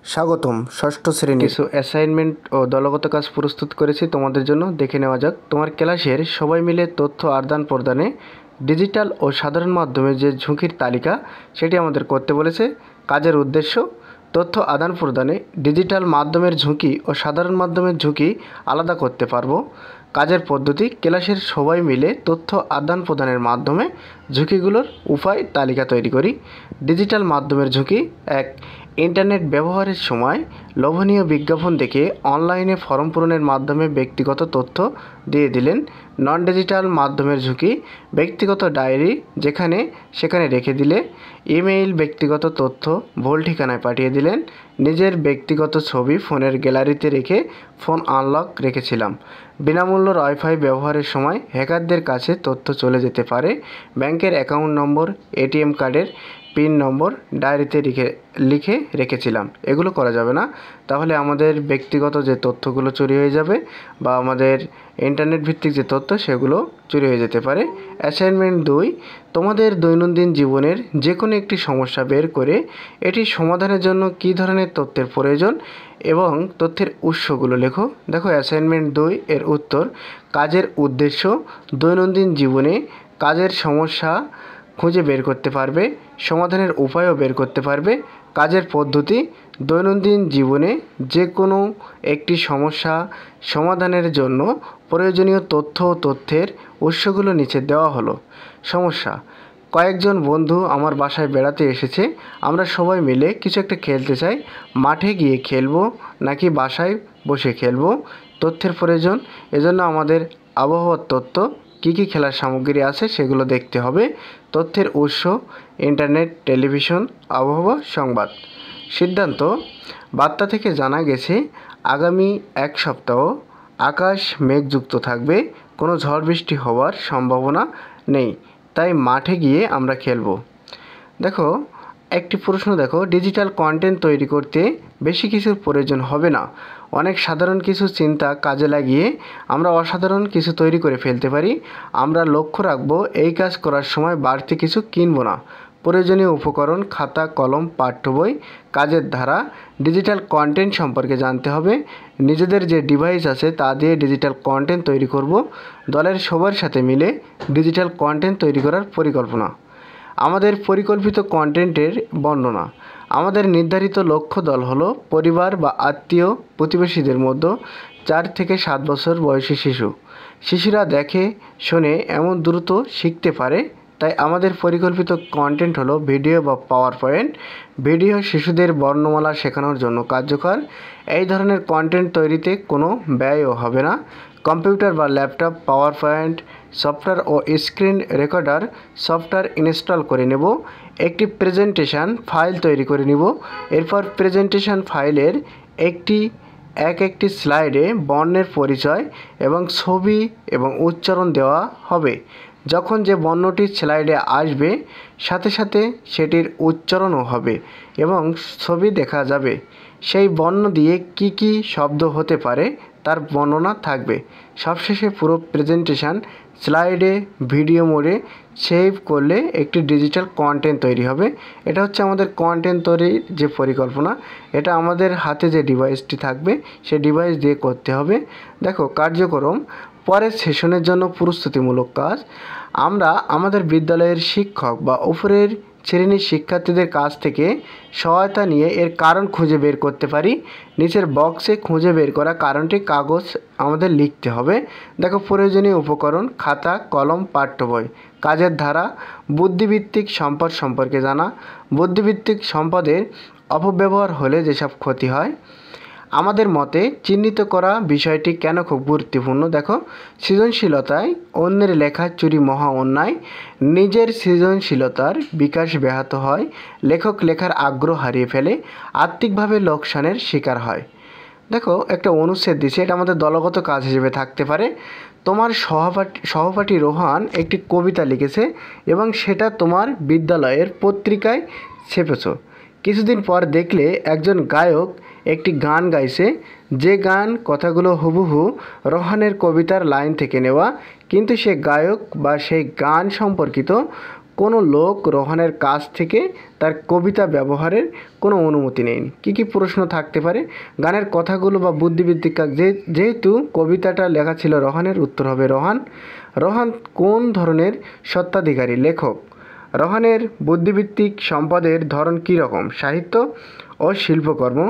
স্বাগতম ষষ্ঠ শ্রেণীর কিছু অ্যাসাইনমেন্ট ও দলগত কাজ প্রস্তুত করেছি তোমাদের জন্য, দেখে নেওয়া যাক। তোমার ক্লাসের সবাই মিলে তথ্য আদান প্রদানে ডিজিটাল ও সাধারণ মাধ্যমে যে ঝুঁকির তালিকা সেটি আমাদের করতে বলেছে। কাজের উদ্দেশ্য: তথ্য আদান প্রদানে ডিজিটাল মাধ্যমের ঝুঁকি ও সাধারণ মাধ্যমের ঝুঁকি আলাদা করতে পারবো। কাজের পদ্ধতি: ক্লাসের সবাই মিলে তথ্য আদান প্রদানের মাধ্যমে ঝুঁকিগুলোর উপায় তালিকা তৈরি করি। ডিজিটাল মাধ্যমের ঝুঁকি: 1. ইন্টারনেট ব্যবহারের সময় লোভনীয় বিজ্ঞাপন দেখে অনলাইনে ফর্ম পূরণের মাধ্যমে ব্যক্তিগত তথ্য দিয়ে দিলেন। নন ডিজিটাল মাধ্যমের ঝুঁকি: ব্যক্তিগত ডায়েরি যেখানে সেখানে রেখে দিলে, ইমেইল ব্যক্তিগত তথ্য ভুল ঠিকানায় পাঠিয়ে দিলেন, নিজের ব্যক্তিগত ছবি ফোনের গ্যালারিতে রেখে ফোন আনলক রেখেছিলাম। বিনামূল্য ওয়াইফাই ব্যবহারের সময় হ্যাকারদের কাছে তথ্য চলে যেতে পারে। ব্যাংকের অ্যাকাউন্ট নম্বর, এটিএম কার্ডের পিন নম্বর ডায়েরিতে লিখে রেখেছিলাম। এগুলো করা যাবে না, তাহলে আমাদের ব্যক্তিগত যে তথ্যগুলো চুরি হয়ে যাবে বা আমাদের ইন্টারনেট ভিত্তিক যে তথ্য সেগুলো চুরি হয়ে যেতে পারে। অ্যাসাইনমেন্ট 2: তোমাদের দৈনন্দিন জীবনের যে কোনো একটি সমস্যা বের করে এটি সমাধানের জন্য কী ধরনের তথ্যের প্রয়োজন এবং তথ্যের উৎসগুলো লেখো। দেখো, অ্যাসাইনমেন্ট 2 এর উত্তর: কাজের উদ্দেশ্য: দৈনন্দিন জীবনে কাজের সমস্যা খুঁজে বের করতে পারবে, সমাধানের উপায়ও বের করতে পারবে। কাজের পদ্ধতি: দৈনন্দিন জীবনে যে কোনো একটি সমস্যা সমাধানের জন্য প্রয়োজনীয় তথ্য ও তথ্যের উৎসগুলো নিচে দেওয়া হলো। সমস্যা: কয়েকজন বন্ধু আমার বাসায় বেড়াতে এসেছে। আমরা সবাই মিলে কিছু একটা খেলতে চাই। মাঠে গিয়ে খেলবো নাকি বাসায় বসে খেলবো? তথ্যের প্রয়োজন, এজন্য আমাদের আবহাওয়ার তথ্য, কী কী খেলার সামগ্রী আছে সেগুলো দেখতে হবে। তথ্যের উৎস: ইন্টারনেট, টেলিভিশন, আবহাওয়া, সংবাদ। সিদ্ধান্ত: বার্তা থেকে জানা গেছে আগামী এক সপ্তাহ আকাশ মেঘযুক্ত থাকবে, কোনো ঝড় বৃষ্টি হওয়ার সম্ভাবনা নেই, তাই মাঠে গিয়ে আমরা খেলবো। দেখো, একটি প্রশ্ন দেখো, ডিজিটাল কন্টেন্ট তৈরি করতে বেশি কিছুর প্রয়োজন হবে না। অনেক সাধারণ কিছু চিন্তা কাজে লাগিয়ে আমরা অসাধারণ কিছু তৈরি করে ফেলতে পারি। আমরা লক্ষ্য রাখবো এই কাজ করার সময় বাড়তি কিছু কিনবো না। প্রয়োজনীয় উপকরণ: খাতা, কলম, পাঠ্য বই। কাজের ধারা: ডিজিটাল কন্টেন্ট সম্পর্কে জানতে হবে। নিজেদের যে ডিভাইস আছে তা দিয়ে ডিজিটাল কন্টেন্ট তৈরি করব। দলের সবার সাথে মিলে ডিজিটাল কন্টেন্ট তৈরি করার পরিকল্পনা। আমাদের পরিকল্পিত কন্টেন্টের বর্ণনা: আমাদের নির্ধারিত লক্ষ্য দল হলো পরিবার বা আত্মীয় প্রতিবেশীদের মধ্যে 4 থেকে 7 বছর বয়সী শিশু। শিশুরা দেখে শোনে এমন দ্রুত শিখতে পারে, তাই আমাদের পরিকল্পিত কন্টেন্ট হলো ভিডিও বা পাওয়ার পয়েন্ট। ভিডিও শিশুদের বর্ণমালা শেখানোর জন্য কার্যকর। এই ধরনের কন্টেন্ট তৈরিতে কোনো ব্যয়ও হবে না। কম্পিউটার বা ল্যাপটপ, পাওয়ার পয়েন্ট সফটওয়্যার ও স্ক্রিন রেকর্ডার সফটওয়্যার ইনস্টল করে নেব। একটি প্রেজেন্টেশন ফাইল তৈরি করে নিব। এরপর প্রেজেন্টেশন ফাইলের একটি স্লাইডে বর্ণের পরিচয় এবং ছবি এবং উচ্চারণ দেওয়া হবে। যখন যে বর্ণটি স্লাইডে আসবে সাথে সাথে সেটির উচ্চারণও হবে এবং ছবি দেখা যাবে। সেই বর্ণ দিয়ে কি কি শব্দ হতে পারে তার বর্ণনা থাকবে। সবশেষে পুরো প্রেজেন্টেশন স্লাইডে ভিডিও মোডে সেভ করলে একটি ডিজিটাল কন্টেন্ট তৈরি হবে। এটা হচ্ছে আমাদের কন্টেন্ট তৈরির যে পরিকল্পনা। এটা আমাদের হাতে যে ডিভাইসটি থাকবে সেই ডিভাইস দিয়ে করতে হবে। দেখো, কার্যক্রম: পরের সেশনের জন্য প্রস্তুতিমূলক কাজ। আমরা আমাদের বিদ্যালয়ের শিক্ষক বা উপরের শ্রেণীর শিক্ষার্থীদের কাছ থেকে সহায়তা নিয়ে এর কারণ খুঁজে বের করতে পারি। নিচের বক্সে খুঁজে বের করা কারণটি কাগজ আমাদের লিখতে হবে। দেখো, প্রয়োজনীয় উপকরণ: খাতা, কলম, পাঠ্য বই। কাজের ধারা: বুদ্ধিবৃত্তিক সম্পদ সম্পর্কে জানা। বুদ্ধিবৃত্তিক সম্পদের অপব্যবহার হলে যেসব ক্ষতি হয়। আমাদের মতে চিহ্নিত করা বিষয়টি কেন খুব গুরুত্বপূর্ণ। দেখো, সৃজনশীলতায় অন্যের লেখা চুরি মহা অন্যায়। নিজের সৃজনশীলতার বিকাশ ব্যাহত হয়। লেখক লেখার আগ্রহ হারিয়ে ফেলে, আর্থিকভাবে লোকসানের শিকার হয়। দেখো, একটা অনুচ্ছেদ দিচ্ছে, এটা আমাদের দলগত কাজ হিসেবে থাকতে পারে। তোমার সহপাঠী রোহান একটি কবিতা লিখেছে এবং সেটা তোমার বিদ্যালয়ের পত্রিকায় ছেপেছ। কিছুদিন পর দেখলে একজন গায়ক একটি গান গাইছে, যে গান কথাগুলো হুবহু রোহানের কবিতার লাইন থেকে নেওয়া, কিন্তু সে গায়ক বা সেই গান সম্পর্কিত কোনো লোক রোহানের কাছ থেকে তার কবিতা ব্যবহারের কোনো অনুমতি নেয়নি। কী কী প্রশ্ন থাকতে পারে? গানের কথাগুলো বা বুদ্ধিবৃত্তিক কাজ, যেহেতু কবিতাটা লেখা ছিল রোহানের, উত্তর হবে রোহান। রোহান কোন ধরনের স্বত্বাধিকারী? লেখক। রোহানের বুদ্ধিবৃত্তিক সম্পদের ধরন কী রকম? সাহিত্য ও শিল্পকর্ম।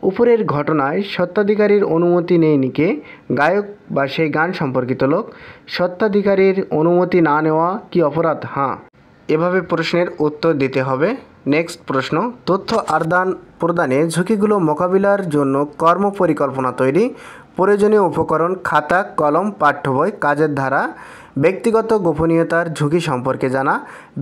উপরের ঘটনায় স্বত্বাধিকারীর অনুমতি নেয়নি কে? গায়ক বা সেই গান সম্পর্কিত লোক। স্বত্বাধিকারীর অনুমতি না নেওয়া কি অপরাধ? হ্যাঁ। এভাবে প্রশ্নের উত্তর দিতে হবে। নেক্সট প্রশ্ন, তথ্য আদান প্রদানে ঝুঁকিগুলো মোকাবিলার জন্য কর্মপরিকল্পনা তৈরি, প্রয়োজনীয় উপকরণ, খাতা, কলম, পাঠ্য বই, কাজের ধারা, ব্যক্তিগত গোপনীয়তার ঝুঁকি সম্পর্কে জানা,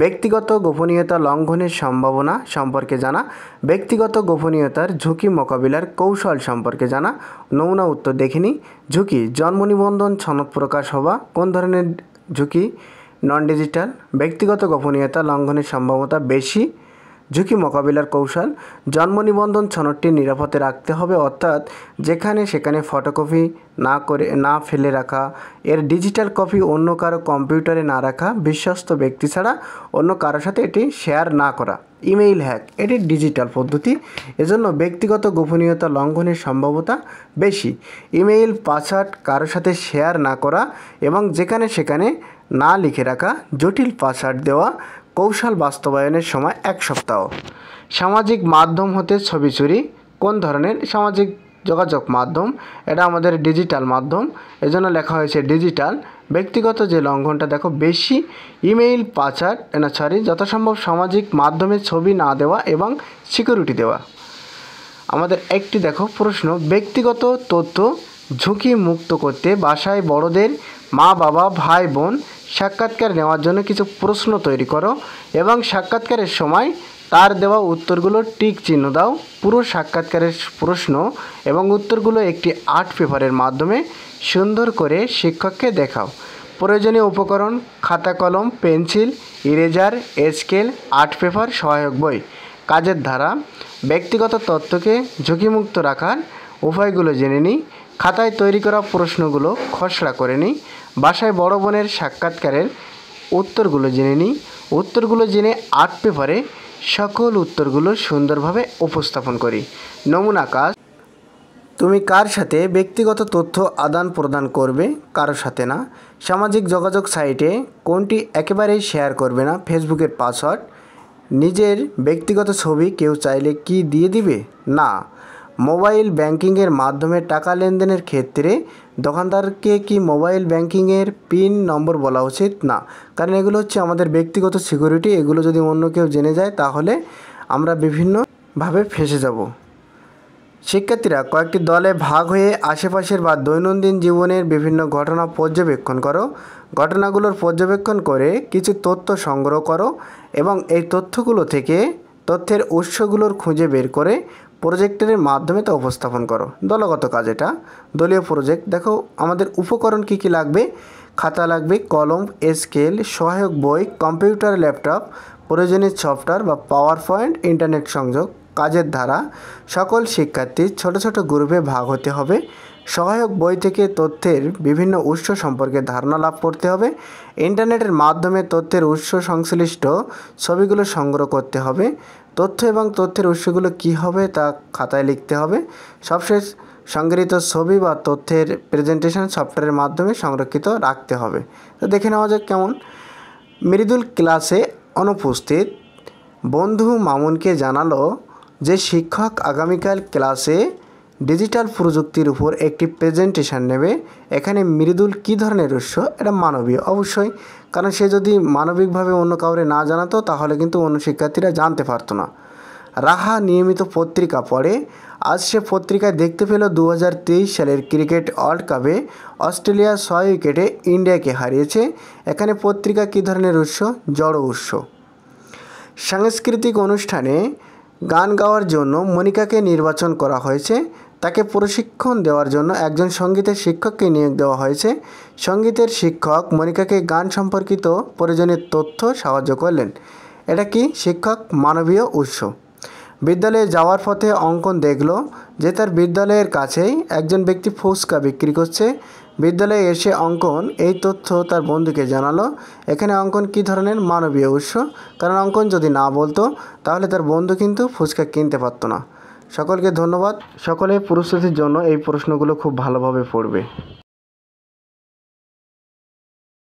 ব্যক্তিগত গোপনীয়তা লঙ্ঘনের সম্ভাবনা সম্পর্কে জানা, ব্যক্তিগত গোপনীয়তার ঝুঁকি মোকাবিলার কৌশল সম্পর্কে জানা। নমুনা উত্তর দেখে নিই। ঝুঁকি, জন্ম নিবন্ধন সনদ প্রকাশ হওয়া। কোন ধরনের ঝুঁকি? নন ডিজিটাল। ব্যক্তিগত গোপনীয়তা লঙ্ঘনের সম্ভাবনা বেশি। ঝুঁকি মোকাবিলার কৌশল, জন্ম নিবন্ধন সনদটি নিরাপদে রাখতে হবে, অর্থাৎ যেখানে সেখানে ফটোকপি না ফেলে রাখা, এর ডিজিটাল কপি অন্য কারো কম্পিউটারে না রাখা, বিশ্বস্ত ব্যক্তি ছাড়া অন্য কারোর সাথে এটি শেয়ার না করা। ইমেইল হ্যাক, এটি ডিজিটাল পদ্ধতি, এজন্য ব্যক্তিগত গোপনীয়তা লঙ্ঘনের সম্ভাবনা বেশি। ইমেইল পাসওয়ার্ড কারোর সাথে শেয়ার না করা এবং যেখানে সেখানে না লিখে রাখা, জটিল পাসওয়ার্ড দেওয়া, কৌশল বাস্তবায়নের সময় 1 সপ্তাহ। সামাজিক মাধ্যম হতে ছবি চুরি, কোন ধরনের? সামাজিক যোগাযোগ মাধ্যম, এটা আমাদের ডিজিটাল মাধ্যম, এজন্য লেখা হয়েছে ডিজিটাল। ব্যক্তিগত যে লঙ্ঘনটা দেখো বেশি, ইমেইল পাসওয়ার্ড যথাসম্ভব সামাজিক মাধ্যমে ছবি না দেওয়া এবং সিকিউরিটি দেওয়া। আমাদের একটি দেখো প্রশ্ন, ব্যক্তিগত তথ্য ঝুঁকি মুক্ত করতে বাসায় বড়দের, মা বাবা, ভাই বোন সাক্ষাৎকার নেওয়ার জন্য কিছু প্রশ্ন তৈরি করো এবং সাক্ষাৎকারের সময় তার দেওয়া উত্তরগুলো টিক চিহ্ন দাও। পুরো সাক্ষাৎকারের প্রশ্ন এবং উত্তরগুলো একটি আর্ট পেপারের মাধ্যমে সুন্দর করে শিক্ষককে দেখাও। প্রয়োজনীয় উপকরণ, খাতা কলম, pencil, eraser, scale, art paper, সহায়ক বই। কাজের ধারা, ব্যক্তিগত তথ্যকে ঝুঁকিমুক্ত রাখার উপায়গুলো জেনে নিই। খাতায় তৈরি করা প্রশ্নগুলো খসড়া করে নিই। বাসায় বড় বোনের সাক্ষাৎকারের উত্তরগুলো জেনে নিই। উত্তরগুলো জেনে আর্ট পেপারে সকল উত্তরগুলো সুন্দরভাবে উপস্থাপন করি। নমুনা কাজ, তুমি কার সাথে ব্যক্তিগত তথ্য আদান প্রদান করবে? কারোর সাথে না। সামাজিক যোগাযোগ সাইটে কোনটি একেবারেই শেয়ার করবে না? ফেসবুকের পাসওয়ার্ড। নিজের ব্যক্তিগত ছবি কেউ চাইলে কি দিয়ে দিবে? না। মোবাইল ব্যাংকিংয়ের মাধ্যমে টাকা লেনদেনের ক্ষেত্রে দোকানদারকে কি মোবাইল ব্যাংকিংয়ের পিন নম্বর বলা উচিত? না, কারণ এগুলো হচ্ছে আমাদের ব্যক্তিগত সিকিউরিটি, এগুলো যদি অন্য কেউ জেনে যায় তাহলে আমরা বিভিন্নভাবে ফেঁসে যাব। শিক্ষার্থীরা কয়েকটি দলে ভাগ হয়ে আশেপাশের বা দৈনন্দিন জীবনের বিভিন্ন ঘটনা পর্যবেক্ষণ করো। ঘটনাগুলোর পর্যবেক্ষণ করে কিছু তথ্য সংগ্রহ করো এবং এই তথ্যগুলো থেকে তথ্যের উৎসগুলোর খুঁজে বের করে প্রজেক্টের মাধ্যমে তা উপস্থাপন করো। দলগত কাজ, এটা দলীয় প্রজেক্ট। দেখো আমাদের উপকরণ কি কি লাগবে? খাতা লাগবে, কলম, স্কেল, সহায়ক বই, কম্পিউটার, ল্যাপটপ, প্রয়োজনীয় সফটওয়্যার বা পাওয়ার পয়েন্ট, ইন্টারনেট সংযোগ। কাজের ধারা, সকল শিক্ষার্থী ছোট ছোট গ্রুপে ভাগ হতে হবে। সহায়ক বই থেকে তথ্যের বিভিন্ন উৎস সম্পর্কে ধারণা লাভ করতে হবে। ইন্টারনেটের মাধ্যমে তথ্যের উৎস সংশ্লিষ্ট ছবিগুলো সংগ্রহ করতে হবে। তথ্য এবং তথ্যের উৎসগুলো কী হবে তা খাতায় লিখতে হবে। সবশেষ সংগৃহীত ছবি বা তথ্যের প্রেজেন্টেশন সফটওয়্যারের মাধ্যমে সংরক্ষিত রাখতে হবে। তো দেখে নেওয়া যাক কেমন। মৃদুল ক্লাসে অনুপস্থিত। বন্ধু মামুনকে জানালো যে শিক্ষক আগামীকাল ক্লাসে ডিজিটাল প্রযুক্তির উপর একটি প্রেজেন্টেশন নেবে। এখানে মৃদুল কী ধরনের উৎস? এটা মানবীয়, অবশ্যই, কারণ সে যদি মানবিকভাবে অন্য কাউরে না জানাতো তাহলে কিন্তু অন্য শিক্ষার্থীরা জানতে পারতো না। রাহা নিয়মিত পত্রিকা পড়ে। আজ সে পত্রিকায় দেখতে পেল 2023 সালের ক্রিকেট ওয়ার্ল্ড কাপে অস্ট্রেলিয়া 6 উইকেটে ইন্ডিয়াকে হারিয়েছে। এখানে পত্রিকা কী ধরনের উৎস? জড় উৎস। সাংস্কৃতিক অনুষ্ঠানে গান গাওয়ার জন্য মনিকাকে নির্বাচন করা হয়েছে। তাকে প্রশিক্ষণ দেওয়ার জন্য একজন সঙ্গীতের শিক্ষককে নিয়োগ দেওয়া হয়েছে। সঙ্গীতের শিক্ষক মনিকাকে গান সম্পর্কিত প্রয়োজনীয় তথ্য সাহায্য করলেন। এটা কি? শিক্ষক মানবীয় উৎস। বিদ্যালয়ে যাওয়ার পথে অঙ্কন দেখল যে তার বিদ্যালয়ের কাছেই একজন ব্যক্তি ফুচকা বিক্রি করছে। বিদ্যালয়ে এসে অঙ্কন এই তথ্য তার বন্ধুকে জানালো। এখানে অঙ্কন কী ধরনের মানবীয় উৎস, কারণ অঙ্কন যদি না বলতো তাহলে তার বন্ধু কিন্তু ফুচকা কিনতে পারতো না। সকলকে ধন্যবাদ। সকলে প্রস্তুতির জন্য এই প্রশ্নগুলো খুব ভালোভাবে পড়বে।